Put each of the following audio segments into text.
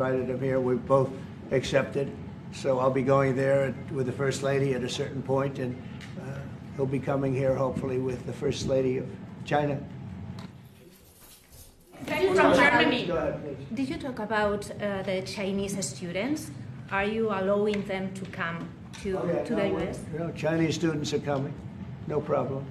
invited him here. We've both accepted. So I'll be going there with the First Lady at a certain point, and he'll be coming here hopefully with the First Lady of China. From Germany. Go ahead, please. Did you talk about the Chinese students? Are you allowing them to come to the U.S.? No, Chinese students are coming. No problem.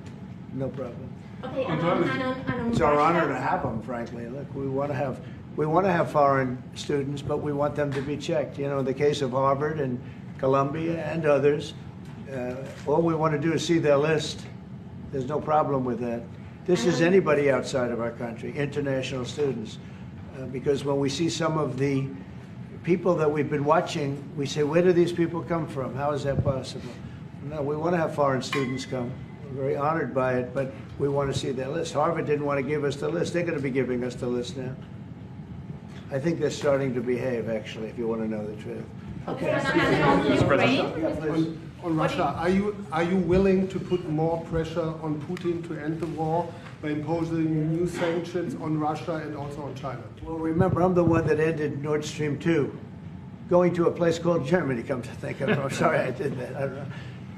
No problem. Okay, and on It's our Russia? honor to have them, frankly. Look, we want to have foreign students, but we want them to be checked. You know, in the case of Harvard and Columbia and others, all we want to do is see their list. There's no problem with that. This is anybody outside of our country, international students, because when we see some of the people that we've been watching, we say, where do these people come from? How is that possible? No, we want to have foreign students come. We're very honored by it, but we want to see their list. Harvard didn't want to give us the list. They're going to be giving us the list now. I think they're starting to behave, actually, if you want to know the truth. Okay, and on Ukraine? Yeah, please. On Russia, are you willing to put more pressure on Putin to end the war by imposing new sanctions on Russia and also on China? Well, remember, I'm the one that ended Nord Stream 2, going to a place called Germany, come to think of it. I'm sorry I did that. I don't know.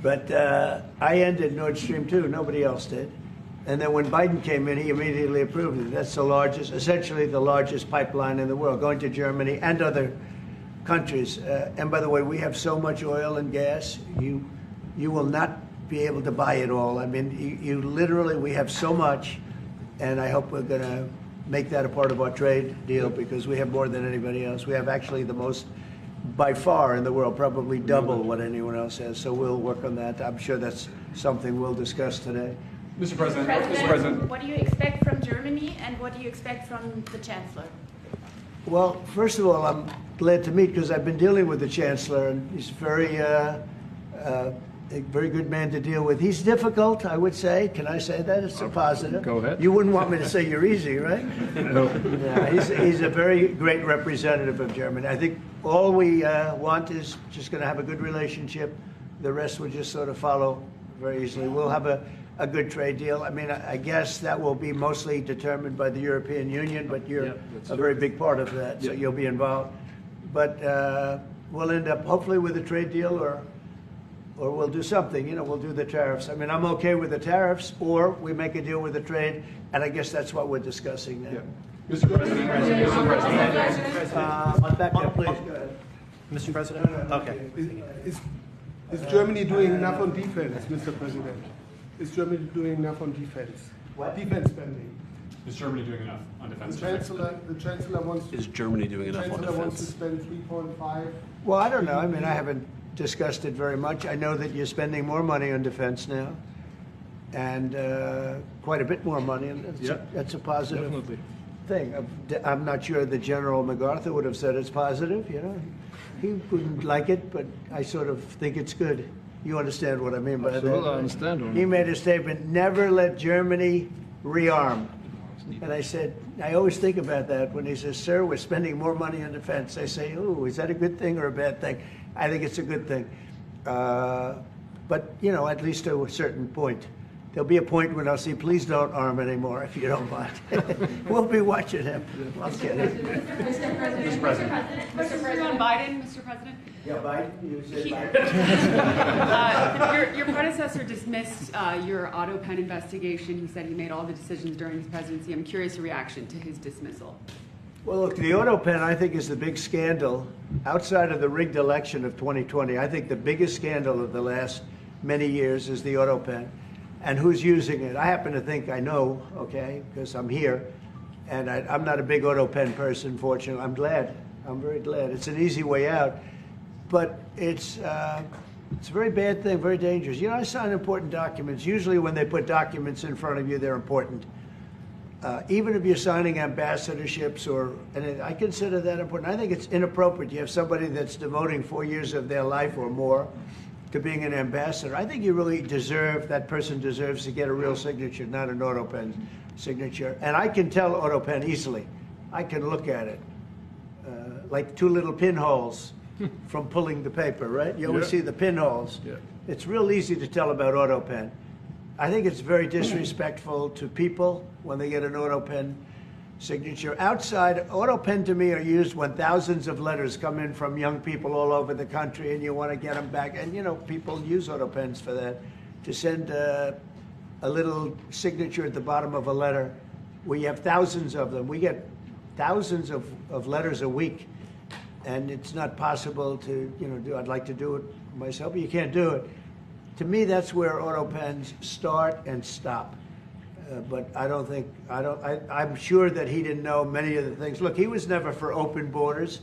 But I ended Nord Stream 2. Nobody else did. And then when Biden came in, he immediately approved it. That's the largest, essentially the largest pipeline in the world, going to Germany and other countries. And by the way, we have so much oil and gas, you will not be able to buy it all. I mean, you literally, we have so much, and I hope we're going to make that a part of our trade deal because we have more than anybody else. We have actually the most by far in the world, probably double what anyone else has. So we'll work on that. I'm sure that's something we'll discuss today. Mr. President, What do you expect from Germany, and what do you expect from the Chancellor? Well, first of all, I'm glad to meet because I've been dealing with the Chancellor, and he's a very good man to deal with. He's difficult, I would say. Can I say that? It's a positive. Go ahead. You wouldn't want me to say you're easy, right? No. Yeah, he's a very great representative of Germany. I think all we want is just going to have a good relationship. The rest will just sort of follow very easily. We'll have a good trade deal. I mean, I guess that will be mostly determined by the European Union, but you're a very big part of that, so you'll be involved. But we'll end up hopefully with a trade deal, or we'll do something. You know, we'll do the tariffs. I mean, I'm okay with the tariffs, or we make a deal with the trade, and I guess that's what we're discussing now. yeah. Mr. President, Back there, please. Go ahead. Mr. President? Okay. Is Germany doing enough on defense, Mr. President? Is Germany doing enough on defense? What? Defense spending. is Germany doing enough on defense? The Chancellor wants to. Is Germany doing enough on Chancellor wants to defense? spend 3.5. Well, I don't know. I mean, I haven't discussed it very much. I know that you're spending more money on defense now, and quite a bit more money, and that's a positive Definitely. thing. I'm not sure that General MacArthur would have said it's positive, you know. He wouldn't like it, but I sort of think it's good. You understand what I mean by Absolutely, that? I understand. He made a statement, never let Germany rearm. And I said, I always think about that when he says, sir, we're spending more money on defense. I say, oh, is that a good thing or a bad thing? I think it's a good thing. But, you know, at least to a certain point. There'll be a point when I'll say, please don't arm anymore if you don't mind. We'll be watching him. I'm kidding. Mr. President. Mr. President. Biden, Mr. President. Yeah, Biden, you say Biden. Your predecessor dismissed your auto pen investigation. He said he made all the decisions during his presidency. I'm curious your reaction to his dismissal. Well, look, the auto pen, I think, is the big scandal. Outside of the rigged election of 2020, I think the biggest scandal of the last many years is the auto pen. And who's using it? I happen to think I know, okay, because I'm here. And I'm not a big auto pen person, fortunately. I'm glad. I'm very glad. It's an easy way out. But it's a very bad thing, very dangerous. You know, I sign important documents. Usually when they put documents in front of you, they're important. Even if you're signing ambassadorships, and I consider that important. I think it's inappropriate. You have somebody that's devoting 4 years of their life or more to being an ambassador. I think you really deserve, that person deserves to get a real signature, not an auto pen signature. And I can tell auto pen easily. I can look at it. Like two little pinholes from pulling the paper, right? You always see the pinholes. Yeah. It's real easy to tell about auto pen. I think it's very disrespectful to people when they get an auto pen signature. Outside, auto pen to me are used when thousands of letters come in from young people all over the country and you want to get them back. And, you know, people use auto pens for that, to send a little signature at the bottom of a letter. We have thousands of them. We get thousands of letters a week. And it's not possible to, you know, do. I'd like to do it myself, but you can't do it. To me, that's where auto pens start and stop. But I'm sure that he didn't know many of the things. Look, he was never for open borders.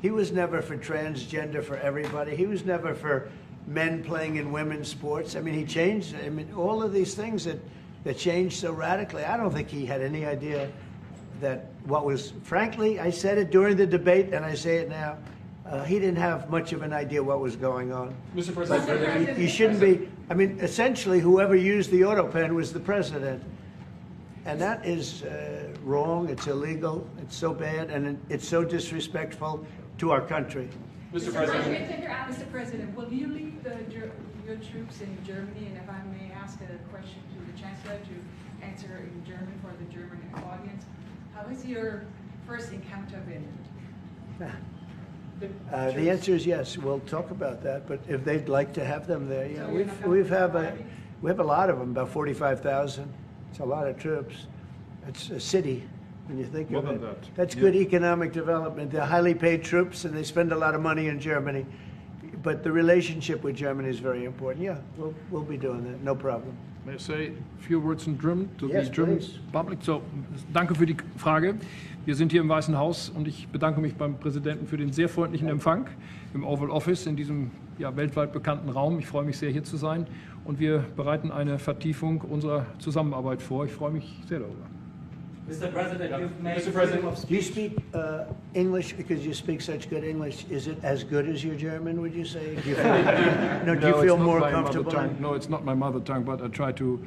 He was never for transgender for everybody. He was never for men playing in women's sports. I mean, he changed, I mean, all of these things that changed so radically. I don't think he had any idea that what was, frankly, I said it during the debate and I say it now, he didn't have much of an idea what was going on. Mr. President. He shouldn't be, I mean, essentially whoever used the auto pen was the president. And that is wrong, it's illegal, it's so bad, and it's so disrespectful to our country. Mr. President. Mr. President, will you lead your troops in Germany? And if I may ask a question to the Chancellor to answer in German for the German audience, how has your first encounter been? The answer is yes. We'll talk about that. But if they'd like to have them there, yeah, So we have a lot of them, about 45,000. It's a lot of troops. It's a city when you think of it. That's good economic development. They're highly paid troops, and they spend a lot of money in Germany. But the relationship with Germany is very important. Yeah, we'll be doing that. No problem. May I say a few words in German to Yes, the German please. public? So, danke für die Frage. Wir sind hier im Weißen Haus und ich bedanke mich beim Präsidenten für den sehr freundlichen Empfang im Oval Office in diesem weltweit bekannten Raum. Ich freue mich sehr, hier zu sein und wir bereiten eine Vertiefung unserer Zusammenarbeit vor. Ich freue mich sehr darüber. Mr. President, you've made Mr. President. Do you speak English because you speak such good English? Is it as good as your German, would you say? Do you feel, do you feel it's not more my comfortable? mother tongue. No, it's not my mother tongue, but I try to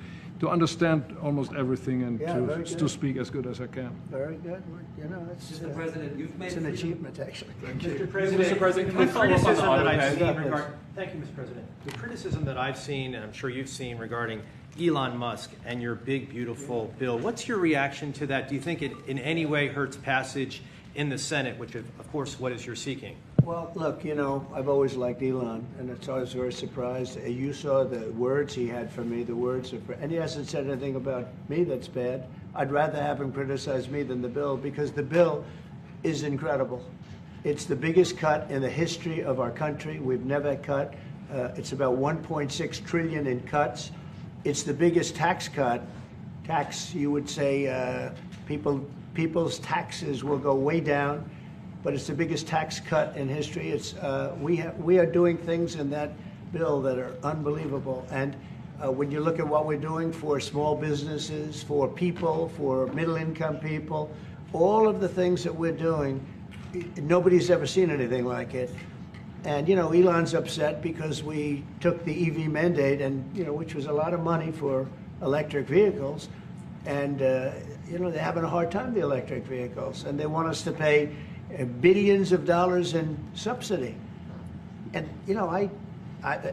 understand almost everything and Yeah, very to good. speak as good as I can. Very good. You know, it's, Mr. President, you've made it's an achievement, actually. Mr. President, Mr. President, can the we follow up on the criticism auto that I've pen? seen Yeah, regard- please. Thank you, Mr. President. The criticism that I've seen, and I'm sure you've seen, regarding Elon Musk and your big, beautiful bill. What's your reaction to that? Do you think it in any way hurts passage in the Senate, which, of course, what is you're seeking? Well, look, you know, I've always liked Elon, and it's always very surprised. You saw the words he had for me, the words of, and he hasn't said anything about me that's bad. I'd rather have him criticize me than the bill, because the bill is incredible. It's the biggest cut in the history of our country. We've never cut. It's about 1.6 trillion in cuts. It's the biggest tax cut. You would say, people's taxes will go way down, but it's the biggest tax cut in history. It's we are doing things in that bill that are unbelievable. And when you look at what we're doing for small businesses, for people, for middle-income people, all of the things that we're doing, nobody's ever seen anything like it. And, you know, Elon's upset because we took the EV mandate, and, you know, which was a lot of money for electric vehicles. And, you know, they're having a hard time, the electric vehicles. And they want us to pay billions of dollars in subsidy. And, you know,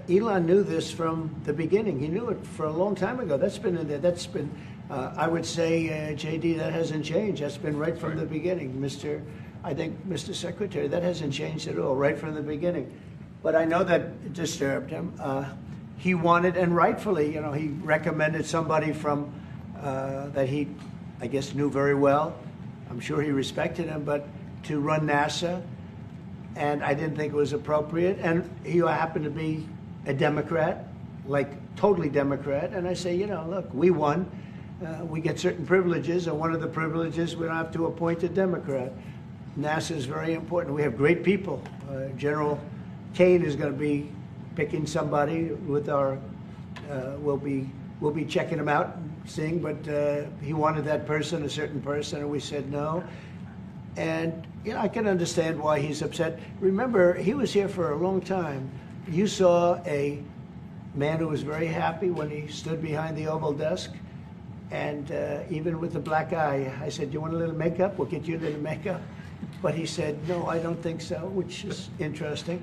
Elon knew this from the beginning. He knew it for a long time ago. That's been in there. That's been, I would say, JD, that hasn't changed. That's been right from the beginning, Mr. Secretary, that hasn't changed at all, right from the beginning. But I know that disturbed him. He wanted, and rightfully, you know, he recommended somebody from that he, I guess, knew very well. I'm sure he respected him, but to run NASA, and I didn't think it was appropriate. And he happened to be a Democrat, like totally Democrat. And I say, you know, look, we won. We get certain privileges, and one of the privileges, we don't have to appoint a Democrat. NASA is very important. We have great people. General Kane is going to be picking somebody with our. We'll be checking him out, seeing. But he wanted that person, a certain person, and we said no. And you know, I can understand why he's upset. Remember, he was here for a long time. You saw a man who was very happy when he stood behind the Oval desk. And even with the black eye, I said, "You want a little makeup? We'll get you a little makeup." But he said, "No, I don't think so," which is interesting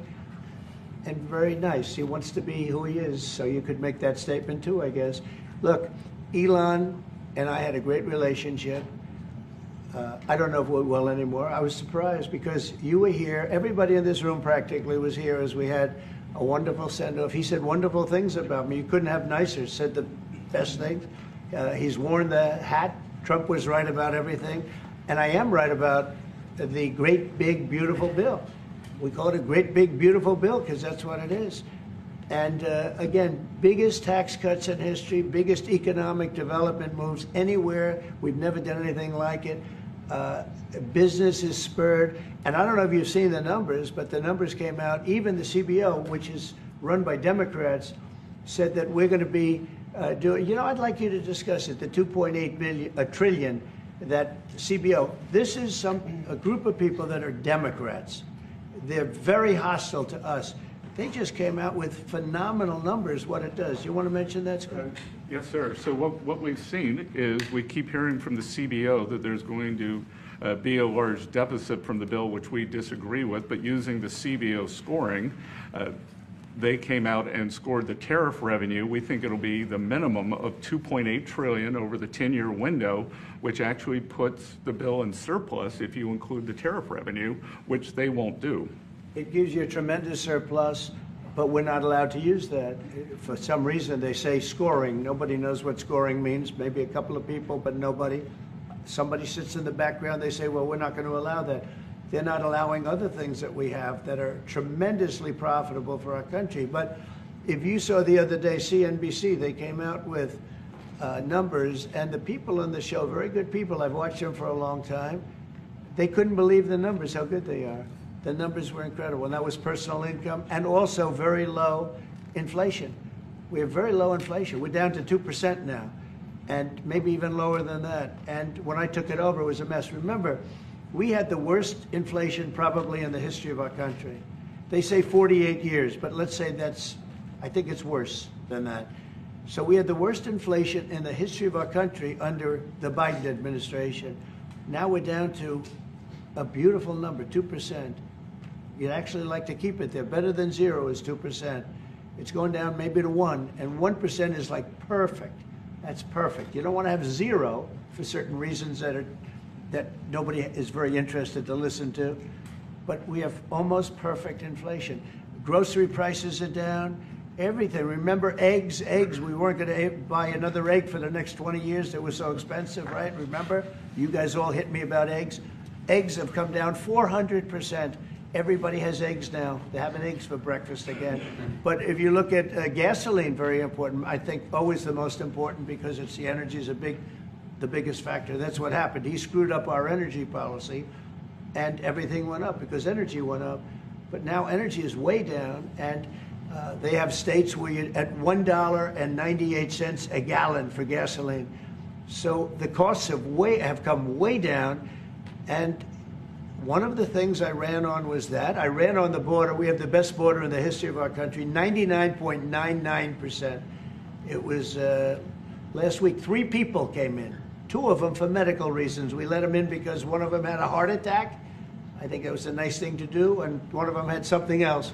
and very nice. He wants to be who he is, so you could make that statement too, I guess. Look, Elon and I had a great relationship. I don't know if we will anymore. I was surprised because you were here. Everybody in this room practically was here as we had a wonderful send-off. He said wonderful things about me. You couldn't have nicer. Said the best things. He's worn the hat. Trump was right about everything. And I am right about the great, big, beautiful bill. We call it a great, big, beautiful bill because that's what it is. And again, biggest tax cuts in history, biggest economic development moves anywhere. We've never done anything like it. Business is spurred. And I don't know if you've seen the numbers, but the numbers came out. Even the CBO, which is run by Democrats, said that we're going to be doing, you know, I'd like you to discuss it, the 2.8 trillion, that CBO. This is a group of people that are Democrats. They're very hostile to us. They just came out with phenomenal numbers, what it does. You want to mention that, Scott? Yes, sir. So what we've seen is we keep hearing from the CBO that there's going to be a large deficit from the bill, which we disagree with, but using the CBO scoring, they came out and scored the tariff revenue. We think it'll be the minimum of $2.8 trillion over the 10-year window, which actually puts the bill in surplus if you include the tariff revenue, which they won't do. It gives you a tremendous surplus, but we're not allowed to use that. For some reason, they say scoring. Nobody knows what scoring means. Maybe a couple of people, but nobody. Somebody sits in the background. They say, well, we're not going to allow that. They're not allowing other things that we have that are tremendously profitable for our country. But if you saw the other day, CNBC, they came out with numbers, and the people on the show, very good people, I've watched them for a long time, they couldn't believe the numbers, how good they are. The numbers were incredible, and that was personal income and also very low inflation. We have very low inflation. We're down to 2% now, and maybe even lower than that. And when I took it over, it was a mess. Remember, we had the worst inflation probably in the history of our country. They say 48 years, but let's say I think it's worse than that. So we had the worst inflation in the history of our country under the Biden administration. Now we're down to a beautiful number, 2%. You'd actually like to keep it there. Better than zero is 2%. It's going down maybe to 1%, and 1% is like perfect. That's perfect. You don't want to have zero for certain reasons that nobody is very interested to listen to. But we have almost perfect inflation. Grocery prices are down. Everything. Remember eggs? We weren't going to buy another egg for the next 20 years. They were so expensive, right? Remember? You guys all hit me about eggs. Eggs have come down 400%. Everybody has eggs now. They're having eggs for breakfast again. But if you look at gasoline, very important. I think always the most important because it's the energy is the biggest factor. That's what happened. He screwed up our energy policy, and everything went up because energy went up. But now energy is way down, and they have states where you're at $1.98 a gallon for gasoline. So the costs have come way down, and one of the things I ran on was that. I ran on the border. We have the best border in the history of our country, 99.99%. It was last week, 3 people came in, 2 of them for medical reasons. We let them in because one of them had a heart attack. I think it was a nice thing to do, and one of them had something else.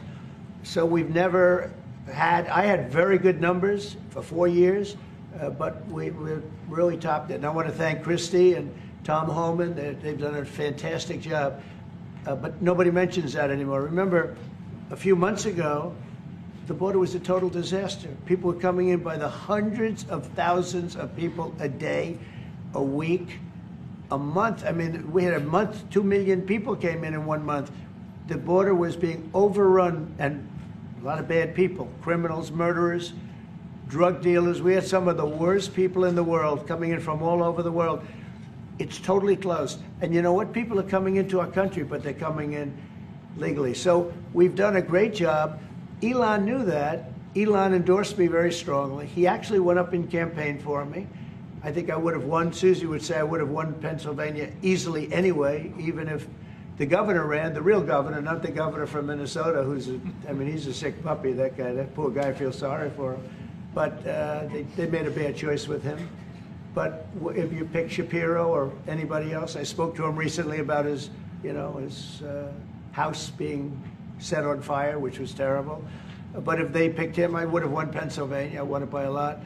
So we've never had, I had very good numbers for 4 years, but we really topped it. And I want to thank Christie and Tom Homan. They've done a fantastic job, but nobody mentions that anymore. Remember, a few months ago, the border was a total disaster. People were coming in by the hundreds of thousands of people a day, a week, a month. I mean, we had a month, 2 million people came in 1 month. The border was being overrun, and a lot of bad people, criminals, murderers, drug dealers. We had some of the worst people in the world coming in from all over the world. It's totally closed. And you know what? People are coming into our country, but they're coming in legally. So we've done a great job. Elon knew that. Elon endorsed me very strongly. He actually went up in campaign for me. I think I would have won. Susie would say I would have won Pennsylvania easily anyway, even if the governor ran, the real governor, not the governor from Minnesota, he's a sick puppy, that guy. That poor guy, I feel sorry for him. But they made a bad choice with him. But if you pick Shapiro or anybody else, I spoke to him recently about his house being set on fire, which was terrible. But if they picked him, I would have won Pennsylvania. I won it by a lot.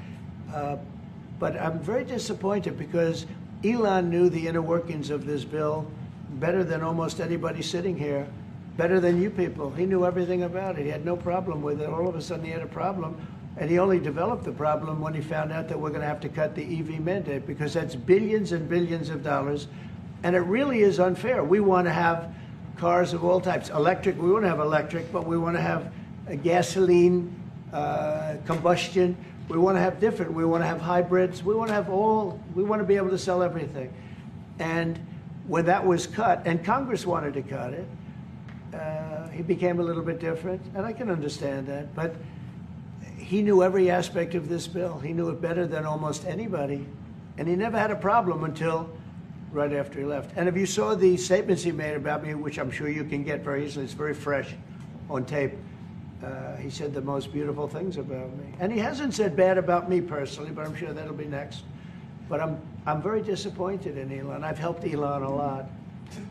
But I'm very disappointed because Elon knew the inner workings of this bill better than almost anybody sitting here, better than you people. He knew everything about it. He had no problem with it. All of a sudden he had a problem, and he only developed the problem when he found out that we're going to have to cut the EV mandate, because that's billions and billions of dollars, and it really is unfair. We want to have cars of all types. Electric, we want to have electric, but we want to have a gasoline, combustion. We want to have different. We want to have hybrids. We want to have all. We want to be able to sell everything. And when that was cut, and Congress wanted to cut it, he became a little bit different, and I can understand that. But he knew every aspect of this bill. He knew it better than almost anybody, and he never had a problem until right after he left. And if you saw the statements he made about me, which I'm sure you can get very easily, it's very fresh on tape. He said the most beautiful things about me, and he hasn't said bad about me personally, but I'm sure that'll be next. But I'm very disappointed in Elon. I've helped Elon a lot.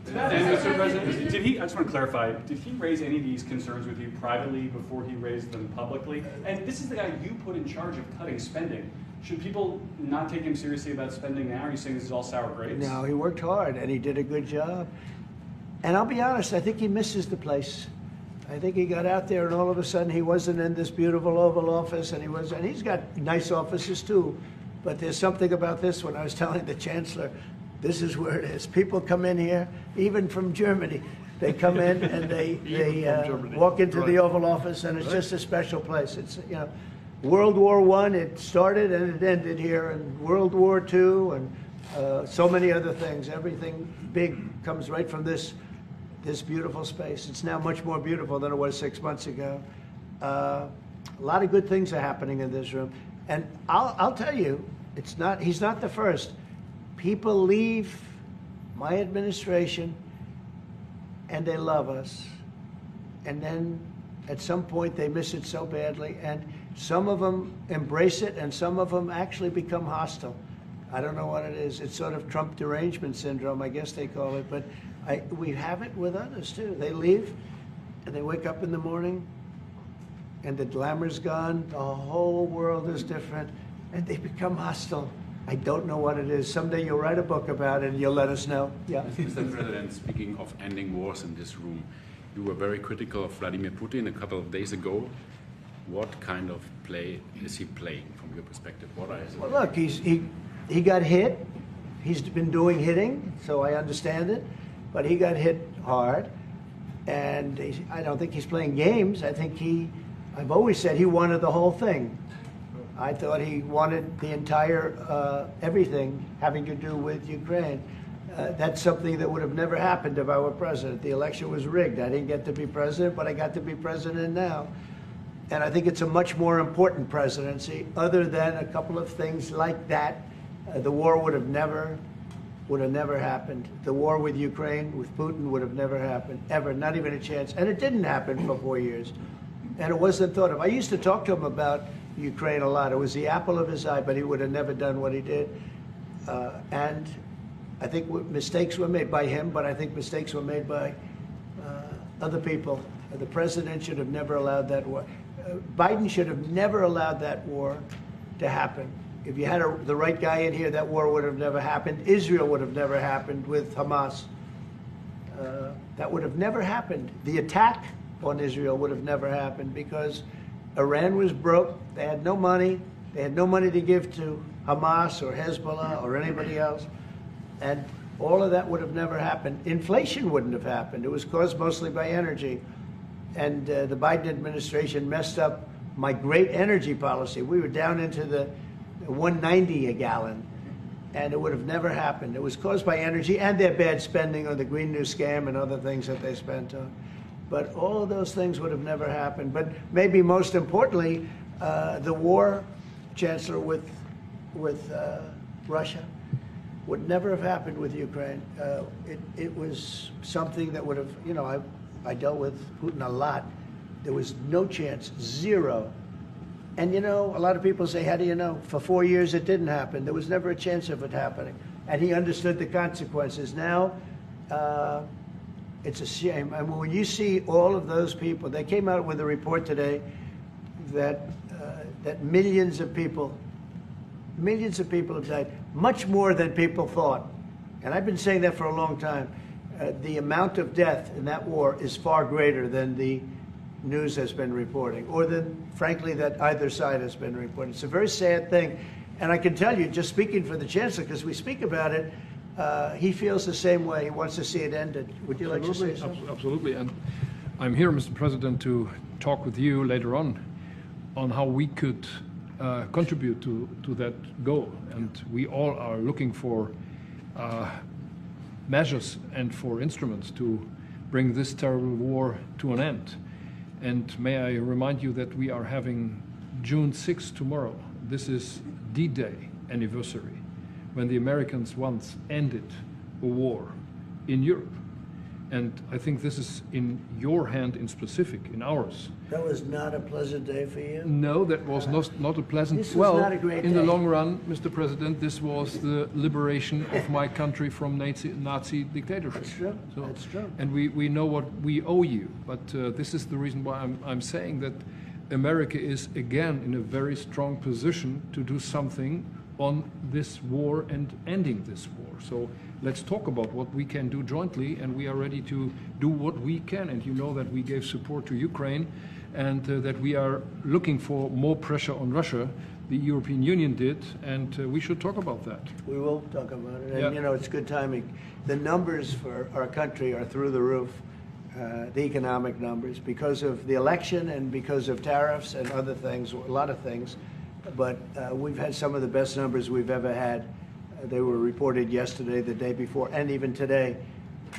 And Mr. President, did he? I just want to clarify. Did he raise any of these concerns with you privately before he raised them publicly? And this is the guy you put in charge of cutting spending. Should people not take him seriously about spending now? Are you saying this is all sour grapes? No, he worked hard and he did a good job. And I'll be honest, I think he misses the place. I think he got out there and all of a sudden he wasn't in this beautiful Oval Office, and he's got nice offices too. But there's something about this one. I was telling the chancellor, this is where it is. People come in here, even from Germany. They come in and they walk into the Oval Office, and it's just a special place. It's, you know, World War I, it started and it ended here, and World War II, and so many other things. Everything big comes right from this beautiful space. It's now much more beautiful than it was 6 months ago. A lot of good things are happening in this room. And I'll tell you, he's not the first. People leave my administration and they love us. And then at some point they miss it so badly, and some of them embrace it and some of them actually become hostile. I don't know what it is. It's sort of Trump derangement syndrome, I guess they call it, but we have it with others too. They leave and they wake up in the morning and the glamour's gone, the whole world is different, and they become hostile. I don't know what it is. Someday you'll write a book about it and you'll let us know. Yeah. Mr. President, speaking of ending wars in this room, you were very critical of Vladimir Putin a couple of days ago. What kind of play is he playing from your perspective? Well, look, he got hit. He's been doing hitting, so I understand it. But he got hit hard, and I don't think he's playing games. I think I've always said he wanted the whole thing. I thought he wanted the entire everything having to do with Ukraine. That's something that would have never happened if I were president. The election was rigged. I didn't get to be president, but I got to be president now. And I think it's a much more important presidency. Other than a couple of things like that, the war would have never happened. The war with Ukraine, with Putin, would have never happened, ever, not even a chance. And it didn't happen for 4 years. And it wasn't thought of. I used to talk to him about Ukraine a lot. It was the apple of his eye, but he would have never done what he did. And I think mistakes were made by him, but I think mistakes were made by other people. The president should have never allowed that war. Biden should have never allowed that war to happen. If you had the right guy in here, that war would have never happened. Israel would have never happened with Hamas. That would have never happened. The attack on Israel would have never happened because Iran was broke. They had no money. They had no money to give to Hamas or Hezbollah or anybody else. And all of that would have never happened. Inflation wouldn't have happened. It was caused mostly by energy. And the Biden administration messed up my great energy policy. We were down into the 190 a gallon, and it would have never happened. It was caused by energy and their bad spending on the Green New Scam and other things that they spent on. But all of those things would have never happened. But maybe most importantly, the war, Chancellor, with Russia would never have happened with Ukraine. It was something that would have, you know, I dealt with Putin a lot. There was no chance, zero. And, you know, a lot of people say, how do you know? For 4 years it didn't happen. There was never a chance of it happening. And he understood the consequences. Now, it's a shame. I mean, when you see all of those people, they came out with a report today that that millions of people Millions of people have died, much more than people thought. And I've been saying that for a long time. The amount of death in that war is far greater than the news has been reporting, or than, frankly, that either side has been reporting. It's a very sad thing. And I can tell you, just speaking for the chancellor, because we speak about it, he feels the same way. He wants to see it ended. Would you like to say something? Absolutely. And I'm here, Mr. President, to talk with you later on how we could contribute to that goal. And we all are looking for measures and for instruments to bring this terrible war to an end. And may I remind you that we are having June 6th tomorrow. This is D-Day anniversary, when the Americans once ended a war in Europe. And I think this is in your hand in specific, in ours. That was not a pleasant day for you? No, that was not a pleasant. This was not a great in day. the long run, Mr. President, this was the liberation of my country from Nazi dictatorship. That's true. So, that's true. And we know what we owe you, but this is the reason why I'm saying that America is again in a very strong position to do something on this war and ending this war. So let's talk about what we can do jointly, and we are ready to do what we can. And you know that we gave support to Ukraine, and that we are looking for more pressure on Russia. The European Union did, and we should talk about that. We will talk about it. And, Yeah. you know, it's good timing. The numbers for our country are through the roof, the economic numbers, because of the election and because of tariffs and other things, a lot of things. But we've had some of the best numbers we've ever had. They were reported yesterday, the day before, and even today.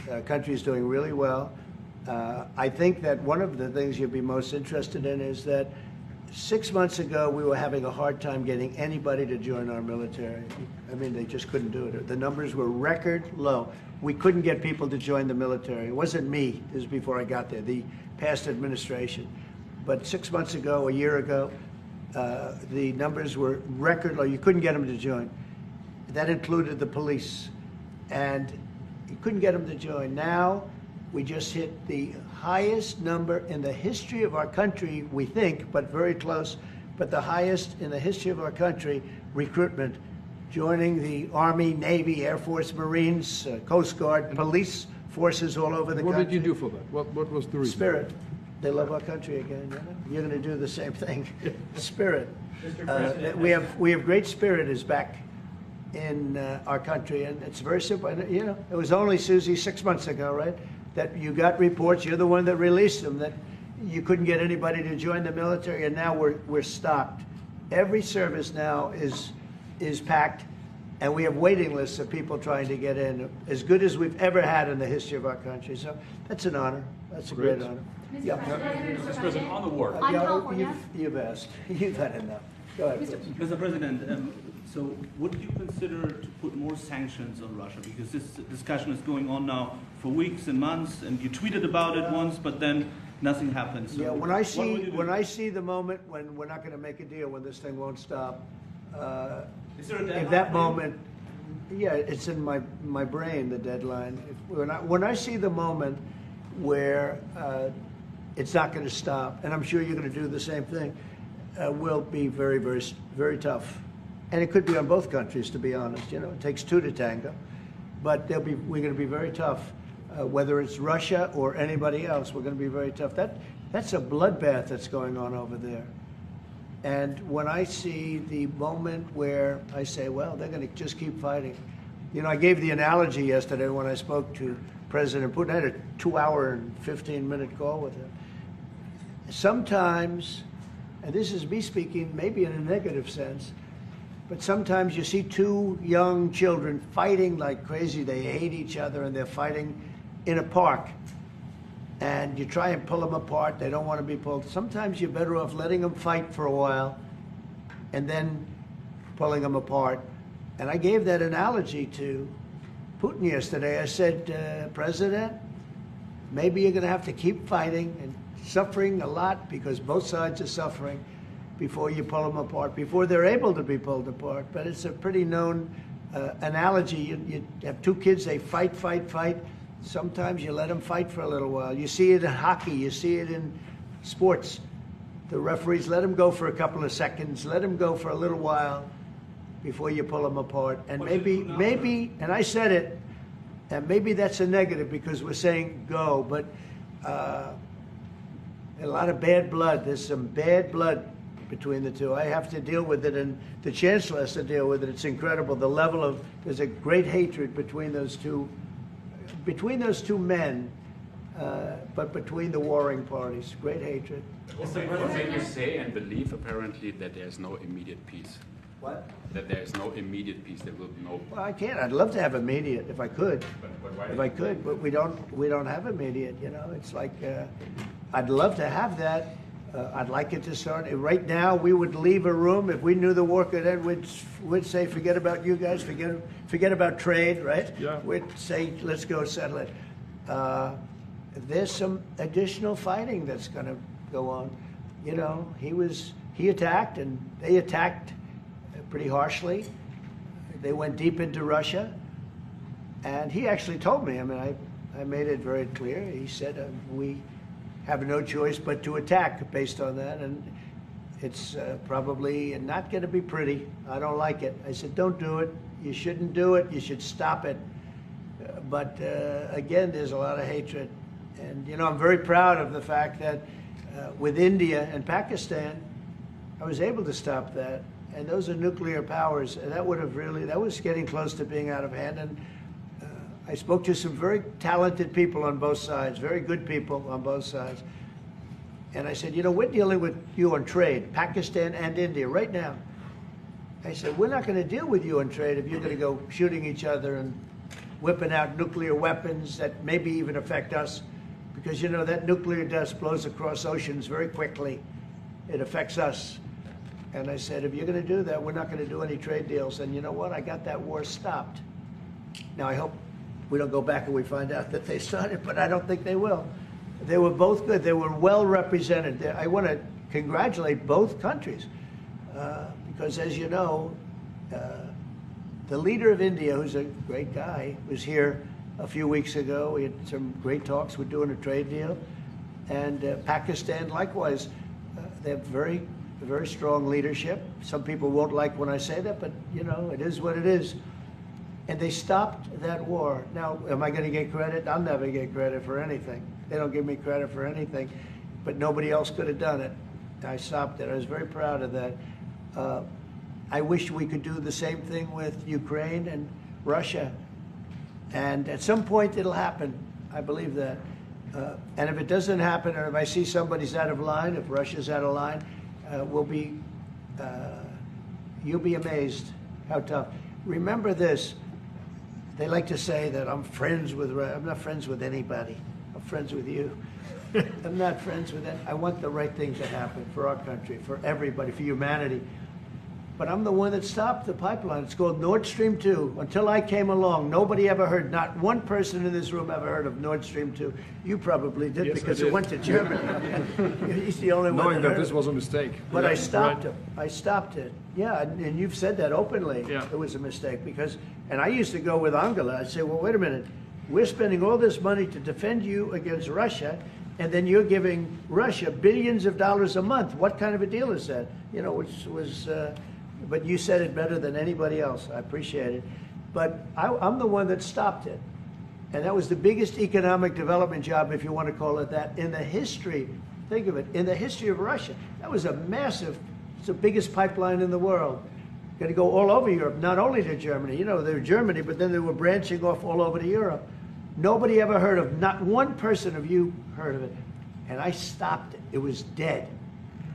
The country's doing really well. I think that one of the things you'd be most interested in is that 6 months ago, we were having a hard time getting anybody to join our military. I mean, they just couldn't do it. The numbers were record low. We couldn't get people to join the military. It wasn't me. This was before I got there, the past administration. But 6 months ago, a year ago, the numbers were record low. You couldn't get them to join. That included the police. And you couldn't get them to join. Now, we just hit the highest number in the history of our country, we think, but very close, but the highest in the history of our country, recruitment, joining the Army, Navy, Air Force, Marines, Coast Guard, police forces all over the country. What did you do for that? What was the reason? Spirit. They love our country again. You know? You're going to do the same thing. Spirit. We have great spirit is back in our country, and it's very simple. And, you know, it was only, Susie, 6 months ago, right, that you got reports. You're the one that released them, that you couldn't get anybody to join the military, and now we're stocked. Every service now is packed, and we have waiting lists of people trying to get in, as good as we've ever had in the history of our country. So that's an honor. That's a great honor. Mr. President, on the war. On California. You've asked. You've had enough. Go ahead, please. Mr. President, so would you consider to put more sanctions on Russia? Because this discussion is going on now for weeks and months, and you tweeted about it once, but then nothing happens. So Yeah, when I see the moment when we're not going to make a deal, when this thing won't stop, Is there a deadline? if that moment, yeah, it's in my brain, the deadline. When I see the moment where it's not going to stop, and I'm sure you're going to do the same thing, will be very, very, very tough. And it could be on both countries, to be honest. You know, it takes two to tango. But we're going to be very tough. Whether it's Russia or anybody else, we're going to be very tough. That's a bloodbath that's going on over there. And when I see the moment where I say, well, they're going to just keep fighting. You know, I gave the analogy yesterday when I spoke to President Putin. I had a 2-hour and 15-minute call with him. Sometimes, and this is me speaking maybe in a negative sense, but sometimes you see two young children fighting like crazy. They hate each other, and they're fighting in a park. And you try and pull them apart. They don't want to be pulled. Sometimes you're better off letting them fight for a while and then pulling them apart. And I gave that analogy to Putin yesterday. I said, President, maybe you're going to have to keep fighting and suffering a lot, because both sides are suffering, before you pull them apart, before they're able to be pulled apart. But it's a pretty known analogy. You have two kids, they fight. Sometimes you let them fight for a little while. You see it in hockey, you see it in sports. The referees let them go for a couple of seconds, let them go for a little while, before you pull them apart. And maybe, and I said it, and maybe that's a negative because we're saying go, but a lot of bad blood. There's some bad blood between the two. I have to deal with it, and the chancellor has to deal with it. It's incredible. The level of, there's a great hatred between those two men, but between the warring parties. Great hatred. Can you say and believe apparently that there's no immediate peace? What? That there is no immediate peace. There will be no. Well, I can't. I'd love to have immediate if I could. But why If I could, but we don't have immediate. You know, it's like I'd love to have that. I'd like it to start right now. We would leave a room if we knew the war could end. We'd say, forget about you guys. Forget about trade, right? Yeah. We'd say, let's go settle it. There's some additional fighting that's going to go on. You know, he attacked, and they attacked pretty harshly. They went deep into Russia, and he actually told me. I mean, I made it very clear. He said we have no choice but to attack based on that, and it's probably not going to be pretty. I don't like it. I said, don't do it. You shouldn't do it. You should stop it. But again, there's a lot of hatred, and you know, I'm very proud of the fact that with India and Pakistan, I was able to stop that. And those are nuclear powers, and that was getting close to being out of hand. And I spoke to some very talented people on both sides, very good people on both sides. And I said, you know, we're dealing with you on trade, Pakistan and India right now. I said, we're not going to deal with you on trade if you're going to go shooting each other and whipping out nuclear weapons that maybe even affect us. Because, you know, that nuclear dust blows across oceans very quickly. It affects us. And I said, if you're going to do that, we're not going to do any trade deals. And you know what? I got that war stopped. Now, I hope we don't go back and we find out that they started, but I don't think they will. They were both good. They were well represented. I want to congratulate both countries because, as you know, the leader of India, who's a great guy, was here a few weeks ago. We had some great talks. We're doing a trade deal. And Pakistan, likewise, they have very strong leadership. Some people won't like when I say that, but you know, it is what it is. And they stopped that war. Now, am I going to get credit? I'll never get credit for anything. They don't give me credit for anything, but nobody else could have done it. I stopped it. I was very proud of that. I wish we could do the same thing with Ukraine and Russia. And at some point it'll happen. I believe that. And if it doesn't happen, or if I see somebody's out of line, if Russia's out of line, you'll be amazed how tough. Remember this, they like to say that I'm friends with Russia. I'm not friends with anybody. I'm friends with you. I'm not friends with that. I want the right thing to happen for our country, for everybody, for humanity. But I'm the one that stopped the pipeline. It's called Nord Stream 2. Until I came along, nobody ever heard, not one person in this room ever heard of Nord Stream 2. You probably did, yes, because it went to Germany. He's the only one. Knowing that this was a mistake. But yeah, I stopped right. him. I stopped it. Yeah, and you've said that openly. Yeah. It was a mistake because, and I used to go with Angela. I'd say, well, wait a minute. We're spending all this money to defend you against Russia, and then you're giving Russia billions of dollars a month. What kind of a deal is that? You know, which was... but you said it better than anybody else. I appreciate it. But I'm the one that stopped it. And that was the biggest economic development job, if you want to call it that, in the history, think of it, in the history of Russia. That was a massive, it's the biggest pipeline in the world. Going to go all over Europe, not only to Germany. You know, they were Germany, but then they were branching off all over to Europe. Nobody ever heard of, not one person of you heard of it. And I stopped it. It was dead.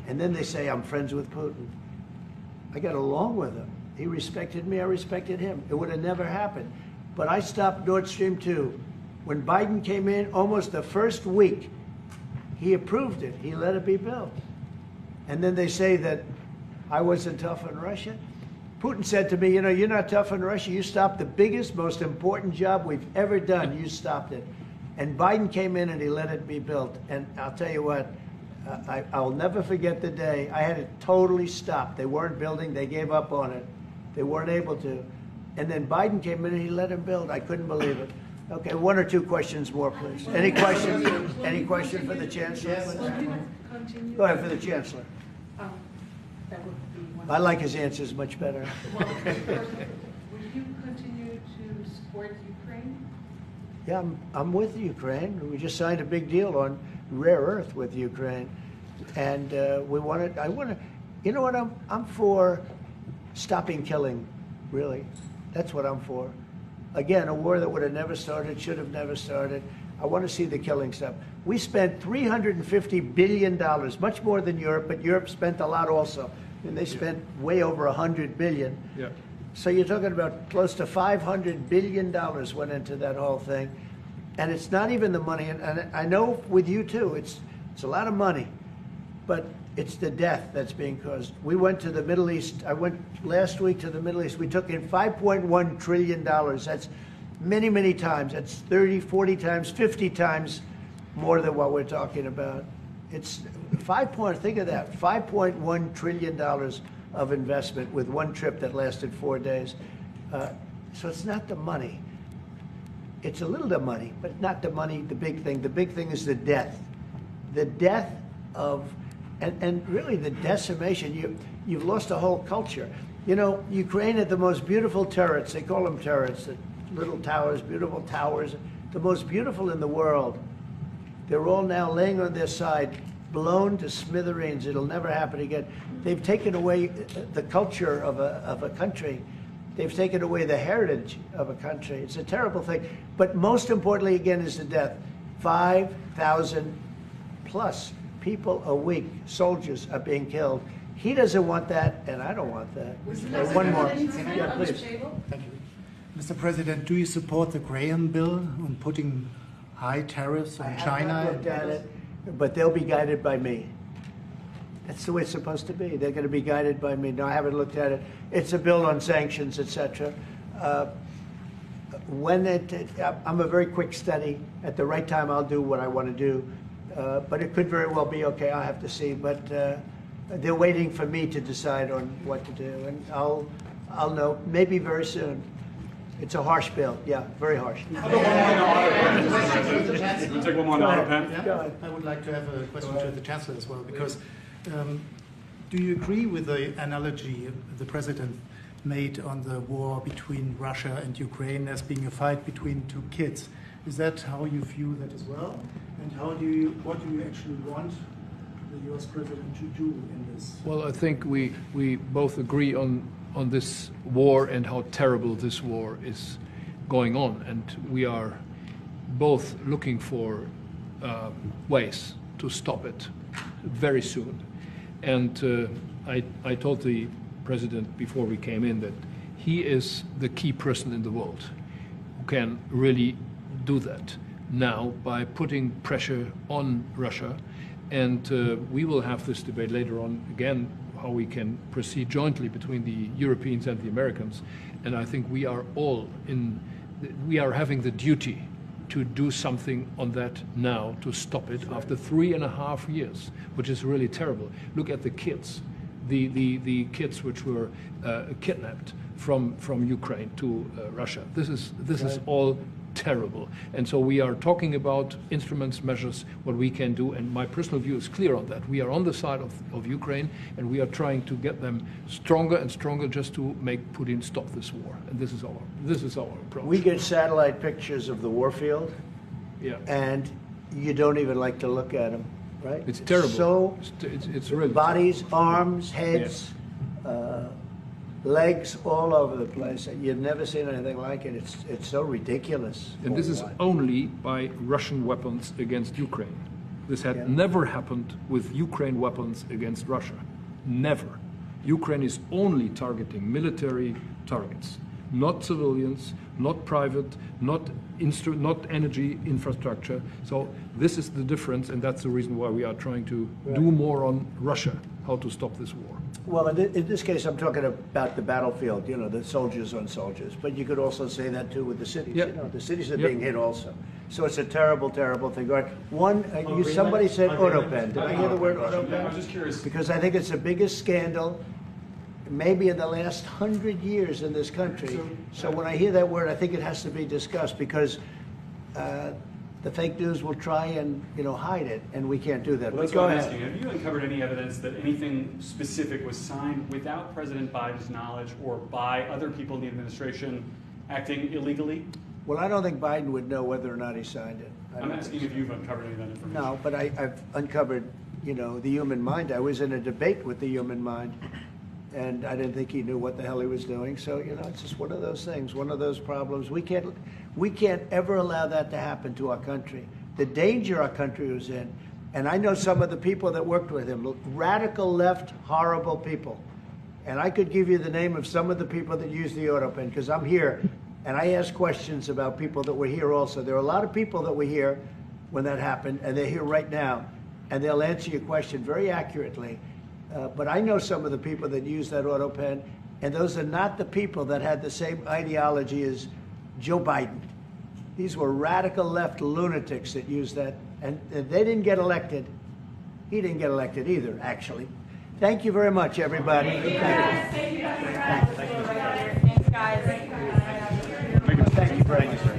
And then they say, I'm friends with Putin. I got along with him. He respected me, I respected him. It would have never happened. But I stopped Nord Stream 2. When Biden came in, almost the first week, he approved it. He let it be built. And then they say that I wasn't tough on Russia. Putin said to me, you know, you're not tough on Russia. You stopped the biggest, most important job we've ever done. You stopped it. And Biden came in and he let it be built. And I'll tell you what, I'll never forget the day. I had it totally stopped. They weren't building. They gave up on it. They weren't able to. And then Biden came in and he let him build. I couldn't believe it. Okay, one or two questions more, please. Any questions? Any question for the Chancellor? Continue. Go ahead, for the Chancellor. That would be one. I like his answers much better. Well, first, would you continue to support Ukraine? Yeah, I'm with Ukraine. We just signed a big deal on rare earth with Ukraine, and I want to. You know what? I'm for stopping killing. Really, that's what I'm for. Again, a war that would have never started, should have never started. I want to see the killing stop. We spent $350 billion, much more than Europe, but Europe spent a lot also. And they spent way over $100 billion. Yeah. So you're talking about close to $500 billion went into that whole thing. And it's not even the money. And I know with you too, it's a lot of money, but it's the death that's being caused. We went to the Middle East. I went last week to the Middle East. We took in $5.1 trillion. That's many, many times. That's 30, 40 times, 50 times more than what we're talking about. It's think of that, $5.1 trillion of investment with one trip that lasted 4 days. So it's not the money. It's a little the money, but not the money, the big thing. The big thing is the death. The death of, and really the decimation. You've lost a whole culture. You know, Ukraine had the most beautiful turrets. They call them turrets, the little towers, beautiful towers, the most beautiful in the world. They're all now laying on their side, blown to smithereens. It'll never happen again. They've taken away the culture of a country. They've taken away the heritage of a country. It's a terrible thing. But most importantly, again, is the death. 5,000 plus people a week, soldiers, are being killed. He doesn't want that, and I don't want that. One more. Yeah, please. Thank you. Mr. President, do you support the Graham bill on putting high tariffs on China? I haven't looked at it, but they'll be guided by me. That's the way it's supposed to be. They're going to be guided by me. No, I haven't looked at it. It's a bill on sanctions, etc. I'm a very quick study. At the right time, I'll do what I want to do. But it could very well be okay. I'll have to see. But they're waiting for me to decide on what to do, and I'll know maybe very soon. It's a harsh bill. Yeah, very harsh. We'll take one more on the auto pen. Yeah, I would like to have a question to the Chancellor as well, because do you agree with the analogy the President made on the war between Russia and Ukraine as being a fight between two kids? Is that how you view that as well? And what do you actually want the U.S. President to do in this? Well, I think we both agree on this war and how terrible this war is going on, and we are both looking for ways to stop it very soon. And I told the President before we came in that he is the key person in the world who can really do that now by putting pressure on Russia. And we will have this debate later on again, how we can proceed jointly between the Europeans and the Americans. And I think we are having the duty to do something on that now, to stop it after 3.5 years, which is really terrible. Look at the kids, the kids which were kidnapped from Ukraine to Russia. This is all terrible. And so we are talking about instruments, measures, what we can do, and my personal view is clear on that. We are on the side of Ukraine, and we are trying to get them stronger and stronger just to make Putin stop this war. And this is our approach. We get satellite pictures of the war field, and you don't even like to look at them, right? It's terrible. So it's really bodies, arms, heads, legs all over the place. You've never seen anything like it. It's so ridiculous. And this is only by Russian weapons against Ukraine. This had never happened with Ukraine weapons against Russia. Never. Ukraine is only targeting military targets, not civilians, not private, not energy infrastructure. So this is the difference, and that's the reason why we are trying to do more on Russia, how to stop this war. Well, in this case, I'm talking about the battlefield, the soldiers on soldiers. But you could also say that, too, with the cities. The cities are being hit also. So it's a terrible, terrible thing. Somebody said autopen. Did I hear the word autopen? I'm just curious. Because I think it's the biggest scandal maybe in the last 100 years in this country. So when I hear that word, I think it has to be discussed, because the fake news will try and hide it, and we can't do that. Well, that's But go what I'm ahead. asking. Have you uncovered any evidence that anything specific was signed without President Biden's knowledge or by other people in the administration acting illegally? Well, I don't think Biden would know whether or not he signed it. I'm asking if you've uncovered any of that information. No, but I've uncovered, the human mind. I was in a debate with the human mind, and I didn't think he knew what the hell he was doing. So, it's just one of those things, one of those problems. We can't ever allow that to happen to our country. The danger our country was in, and I know some of the people that worked with him, radical left, horrible people. And I could give you the name of some of the people that used the auto pen, because I'm here, and I ask questions about people that were here also. There are a lot of people that were here when that happened, and they're here right now, and they'll answer your question very accurately. But I know some of the people that use that auto pen, and those are not the people that had the same ideology as Joe Biden. These were radical left lunatics that used that, and they didn't get elected. He didn't get elected either, actually. Thank you very much, everybody. Thank you guys. Thanks, guys. Thank you, Frank.